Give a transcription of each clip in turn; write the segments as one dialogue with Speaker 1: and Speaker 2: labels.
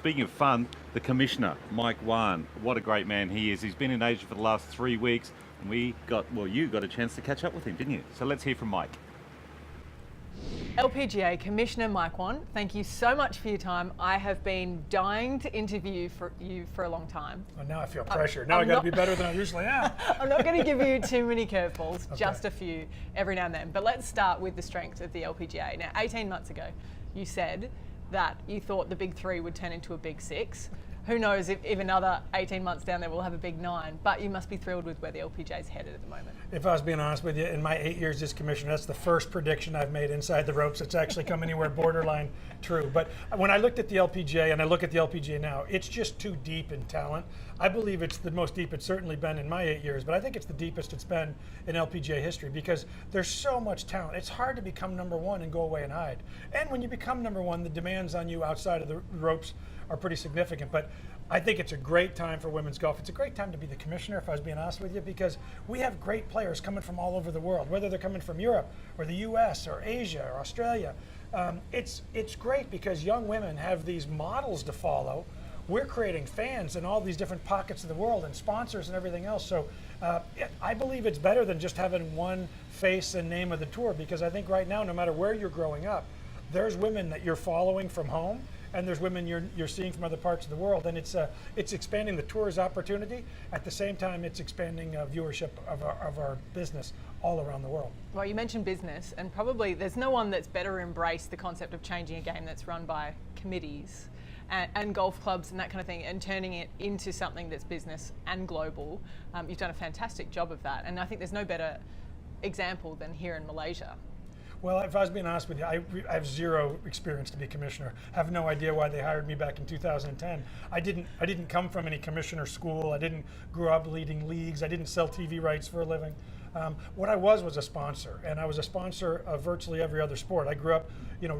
Speaker 1: speaking of fun, the Commissioner, Mike Wahn, what a great man he is. He's been in Asia for the last 3 weeks, and you got a chance to catch up with him, didn't you? So let's hear from Mike.
Speaker 2: LPGA Commissioner Mike Wahn, thank you so much for your time. I have been dying to interview you for a long time.
Speaker 3: Well, now I feel pressure. Now I got to be better than I usually am.
Speaker 2: I'm not going to give you too many curveballs, okay. Just a few every now and then. But let's start with the strengths of the LPGA. Now, 18 months ago, you said that you thought the big three would turn into a big six. Who knows if another 18 months down there we'll have a big nine, but you must be thrilled with where the LPGA is headed at the moment.
Speaker 3: If I was being honest with you, in my 8 years as commissioner, that's the first prediction I've made inside the ropes that's actually come anywhere borderline true. But when I looked at the LPGA and I look at the LPGA now, it's just too deep in talent. I believe it's the most deep it's certainly been in my 8 years, but I think it's the deepest it's been in LPGA history because there's so much talent. It's hard to become number one and go away and hide. And when you become number one, the demands on you outside of the ropes are pretty significant. But I think it's a great time for women's golf. It's a great time to be the commissioner, if I was being honest with you, because we have great players coming from all over the world, whether they're coming from Europe or the US or Asia or Australia. It's great because young women have these models to follow. We're creating fans in all these different pockets of the world and sponsors and everything else. So I believe it's better than just having one face and name of the tour, because I think right now, no matter where you're growing up, there's women that you're following from home, and there's women you're seeing from other parts of the world, and it's expanding the tour's opportunity. At the same time, it's expanding viewership of our business all around the world.
Speaker 2: Well, you mentioned business, and probably there's no one that's better embraced the concept of changing a game that's run by committees and golf clubs and that kind of thing, and turning it into something that's business and global. You've done a fantastic job of that, and I think there's no better example than here in Malaysia.
Speaker 3: Well, if I was being honest with you, I have zero experience to be commissioner. I have no idea why they hired me back in 2010. I didn't come from any commissioner school. I didn't grow up leading leagues. I didn't sell TV rights for a living. What I was a sponsor, and I was a sponsor of virtually every other sport. I grew up,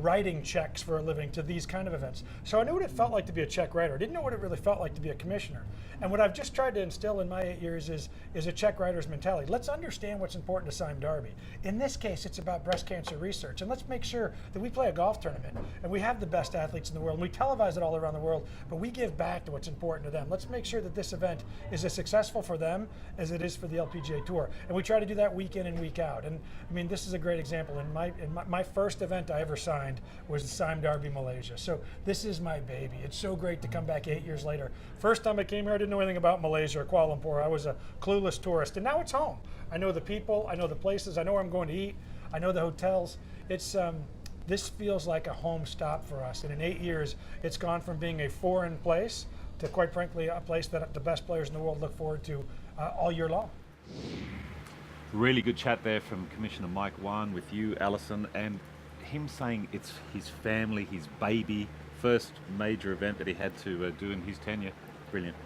Speaker 3: writing checks for a living to these kind of events. So I knew what it felt like to be a check writer. I didn't know what it really felt like to be a commissioner. And what I've just tried to instill in my 8 years is a check writer's mentality. Let's understand what's important to Sime Darby. In this case, it's about breast cancer research, and let's make sure that we play a golf tournament and we have the best athletes in the world, and we televise it all around the world, but we give back to what's important to them. Let's make sure that this event is as successful for them as it is for the LPGA Tour. And we try to do that week in and week out. And I mean, this is a great example. In my first event I ever signed was the Sime Darby Malaysia. So this is my baby. It's so great to come back 8 years later. First time I came here, I didn't know anything about Malaysia or Kuala Lumpur. I was a clueless tourist, and now it's home. I know the people, I know the places, I know where I'm going to eat, I know the hotels. This feels like a home stop for us. And in 8 years, it's gone from being a foreign place to, quite frankly, a place that the best players in the world look forward to all year long.
Speaker 1: Really good chat there from Commissioner Mike Wahn with you, Alison, and him saying it's his family, his baby, first major event that he had to do in his tenure. Brilliant.